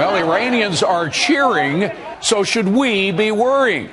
Well, Iranians are cheering, so should we be worrying?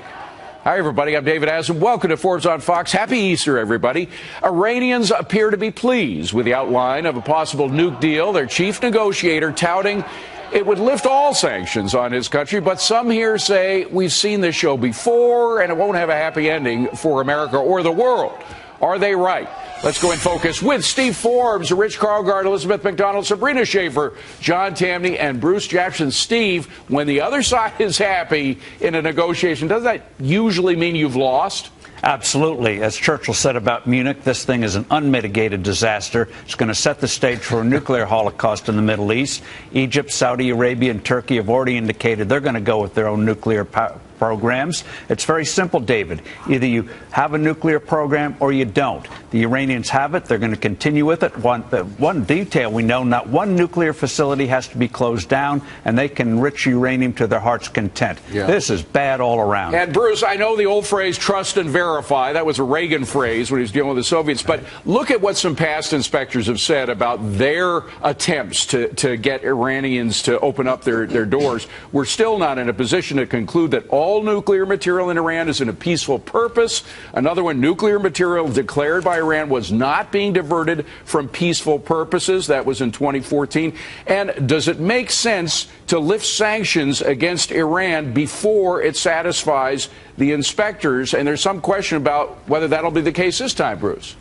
Hi, everybody. I'm David Asam. Welcome to Forbes on Fox. Happy Easter, everybody. Iranians appear to be pleased with the outline of a possible nuke deal. Their chief negotiator touting it would lift all sanctions on his country, but some here say we've seen this show before and it won't have a happy ending for America or the world. Are they right? Let's go in focus with Steve Forbes, Rich Carlgard, Elizabeth McDonald, Sabrina Schaefer, John Tamney, and Bruce Jackson. Steve, when the other side is happy in a negotiation, does that usually mean you've lost? Absolutely. As Churchill said about Munich, this thing is an unmitigated disaster. It's going to set the stage for a nuclear holocaust in the Middle East. Egypt, Saudi Arabia, and Turkey have already indicated they're going to go with their own nuclear programs. It's very simple, David. Either you have a nuclear program or you don't. The Iranians have it. They're going to continue with it. One detail we know, not one nuclear facility has to be closed down, and they can enrich uranium to their heart's content. Yeah. This is bad all around. And, Bruce, I know the old phrase, trust and verify. That was a Reagan phrase when he was dealing with the Soviets. But look at what some past inspectors have said about their attempts to get Iranians to open up their doors. We're still not in a position to conclude that all nuclear material in Iran is in a peaceful purpose. Another one, nuclear material declared by Iran was not being diverted from peaceful purposes. That was in 2014. And does it make sense to lift sanctions against Iran before it satisfies the inspectors? And there's some question about whether that'll be the case this time, Bruce.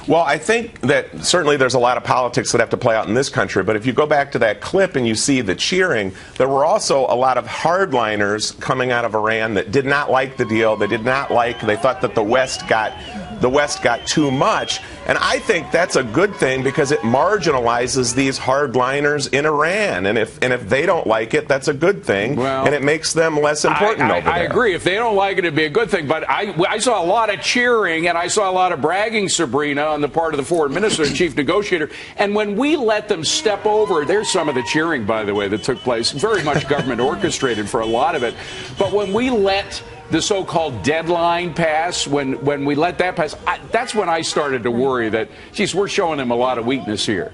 Well, I think that certainly there's a lot of politics that have to play out in this country, but if you go back to that clip and you see the cheering, there were also a lot of hardliners coming out of Iran that did not like the deal. They thought that the West got too much. And I think that's a good thing because it marginalizes these hardliners in Iran. And if they don't like it, that's a good thing. Well, and it makes them less important over there. I agree. If they don't like it, it'd be a good thing. But I saw a lot of cheering and I saw a lot of bragging, Sabrina, on the part of the foreign minister and chief negotiator. And when we let them step over, there's some of the cheering, by the way, that took place. Very much government orchestrated for a lot of it. But when we let the so-called deadline pass, when we let that pass, that's when I started to worry that, geez, we're showing them a lot of weakness here.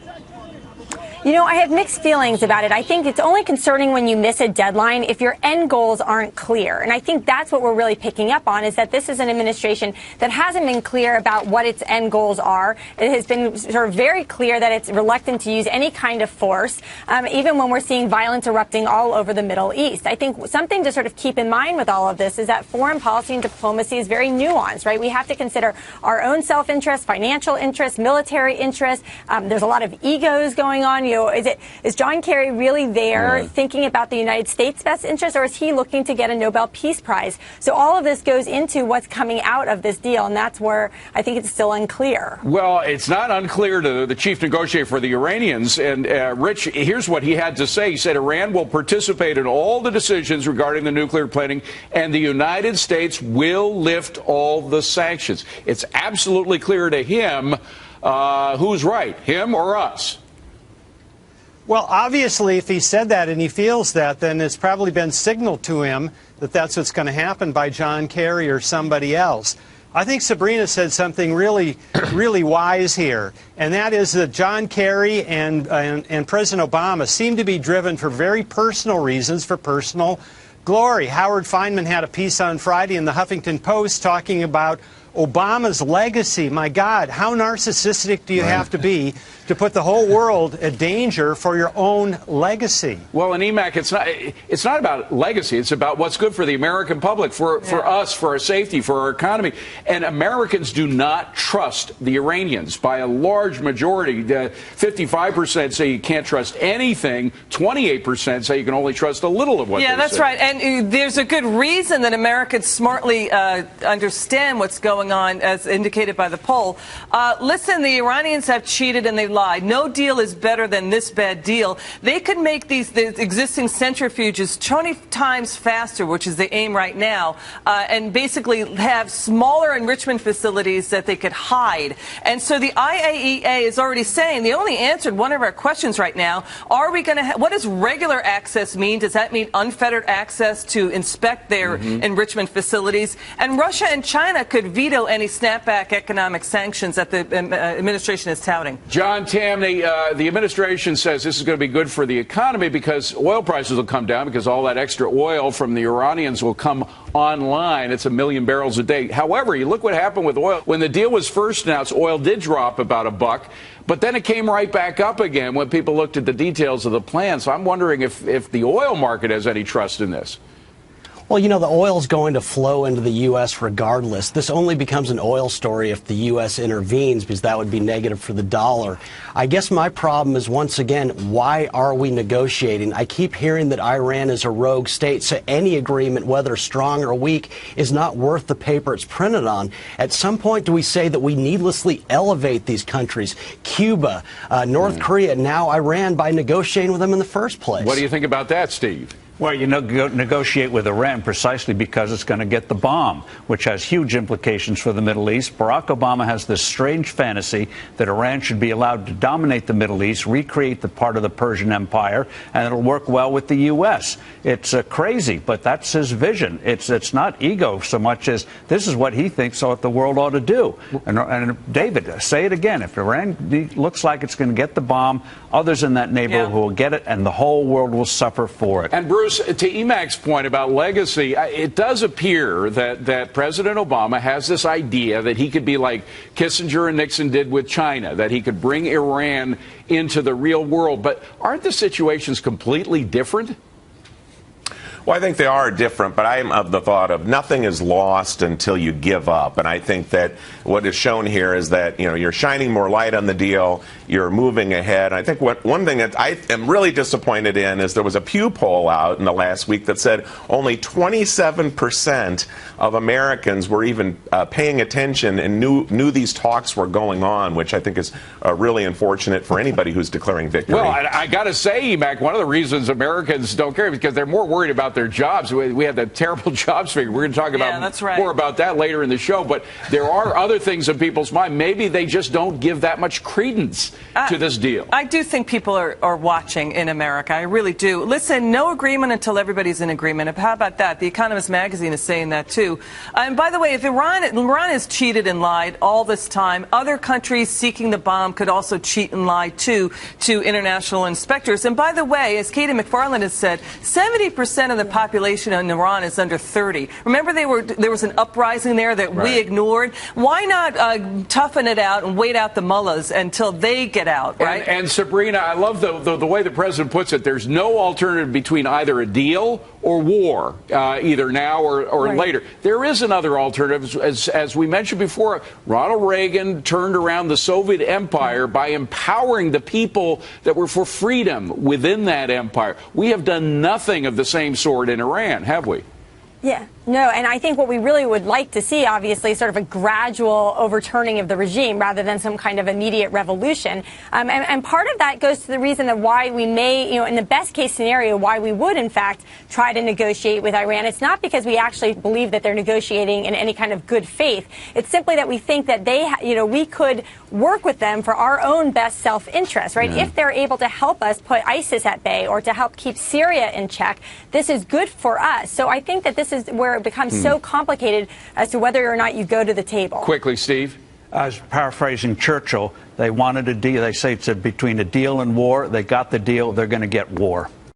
You know, I have mixed feelings about it. I think it's only concerning when you miss a deadline if your end goals aren't clear. And I think that's what we're really picking up on, is that this is an administration that hasn't been clear about what its end goals are. It has been sort of very clear that it's reluctant to use any kind of force, even when we're seeing violence erupting all over the Middle East. I think something to sort of keep in mind with all of this is that foreign policy and diplomacy is very nuanced, right? We have to consider our own self-interest, financial interest, military interest. There's a lot of egos going on. You know, is John Kerry really there thinking about the United States' best interest, or is he looking to get a Nobel Peace Prize? So all of this goes into what's coming out of this deal, and that's where I think it's still unclear. Well, it's not unclear to the chief negotiator for the Iranians. And, Rich, here's what he had to say. He said Iran will participate in all the decisions regarding the nuclear planning, and the United States will lift all the sanctions. It's absolutely clear to him who's right, him or us. Well, obviously, if he said that and he feels that, then it's probably been signaled to him that that's what's going to happen by John Kerry or somebody else. I think Sabrina said something really, really wise here, and that is that John Kerry and President Obama seem to be driven for very personal reasons, for personal glory. Howard Feynman had a piece on Friday in the Huffington Post talking about Obama's legacy. My God, how narcissistic do you have to be to put the whole world at danger for your own legacy? Well, and EMAC, it's not about legacy. It's about what's good for the American public, for us, for our safety, for our economy. And Americans do not trust the Iranians by a large majority. 55% say you can't trust anything. 28% say you can only trust a little of what they say. Yeah, that's right. And there's a good reason that Americans smartly understand what's going on, as indicated by the poll. Listen, the Iranians have cheated and they've lied. No deal is better than this bad deal. They could make the existing centrifuges 20 times faster, which is the aim right now, and basically have smaller enrichment facilities that they could hide. And so the IAEA is already saying, they only answered one of our questions right now. Are we going to what does regular access mean? Does that mean unfettered access to inspect their enrichment facilities? And Russia and China could veto veto any snapback economic sanctions that the administration is touting. John Tamney, the administration says this is going to be good for the economy because oil prices will come down because all that extra oil from the Iranians will come online. It's 1 million barrels a day. However, you look what happened with oil. When the deal was first announced, oil did drop about $1, but then it came right back up again when people looked at the details of the plan. So I'm wondering if the oil market has any trust in this. Well, you know, the oil is going to flow into the U.S. regardless. This only becomes an oil story if the U.S. intervenes, because that would be negative for the dollar. I guess my problem is, once again, why are we negotiating? I keep hearing that Iran is a rogue state, so any agreement, whether strong or weak, is not worth the paper it's printed on. At some point, do we say that we needlessly elevate these countries, Cuba, North Korea, now Iran, by negotiating with them in the first place? What do you think about that, Steve? Well, you negotiate with Iran precisely because it's going to get the bomb, which has huge implications for the Middle East. Barack Obama has this strange fantasy that Iran should be allowed to dominate the Middle East, recreate the part of the Persian Empire, and it'll work well with the U.S. It's crazy, but that's his vision. It's not ego so much as this is what he thinks what the world ought to do. And David, say it again. If Iran looks like it's going to get the bomb, others in that neighborhood will get it, and the whole world will suffer for it. And Bruce, to Emac's point about legacy, it does appear that President Obama has this idea that he could be like Kissinger and Nixon did with China, that he could bring Iran into the real world. But aren't the situations completely different? Well, I think they are different, but I am of the thought of nothing is lost until you give up. And I think that what is shown here is that, you know, you're shining more light on the deal, you're moving ahead. I think one thing that I am really disappointed in is there was a Pew poll out in the last week that said only 27% of Americans were even paying attention and knew these talks were going on, which I think is really unfortunate for anybody who's declaring victory. Well, I got to say, Emac, one of the reasons Americans don't care is because they're more worried about their jobs. We have that terrible jobs figure. We're going to talk about more about that later in the show. But there are other things in people's mind. Maybe they just don't give that much credence to this deal. I do think people are watching in America. I really do. Listen, no agreement until everybody's in agreement. How about that? The Economist magazine is saying that too. And by the way, if Iran has cheated and lied all this time, other countries seeking the bomb could also cheat and lie too to international inspectors. And by the way, as Katie McFarland has said, 70% of the population in Iran is under 30. Remember, there was an uprising there that we ignored. Why not toughen it out and wait out the mullahs until they get out, right? And Sabrina, I love the way the president puts it. There's no alternative between either a deal or war, either now or later. There is another alternative. As we mentioned before, Ronald Reagan turned around the Soviet empire by empowering the people that were for freedom within that empire. We have done nothing of the same sort in Iran, have we? Yeah. No, and I think what we really would like to see, obviously, is sort of a gradual overturning of the regime rather than some kind of immediate revolution. And part of that goes to the reason that why we may, in the best case scenario, why we would, in fact, try to negotiate with Iran. It's not because we actually believe that they're negotiating in any kind of good faith. It's simply that we think that we could work with them for our own best self-interest, right? Yeah. If they're able to help us put ISIS at bay or to help keep Syria in check, this is good for us. So I think that this is where it becomes so complicated as to whether or not you go to the table. Quickly, Steve. I was paraphrasing Churchill. They wanted a deal. They say it's between a deal and war. They got the deal. They're going to get war.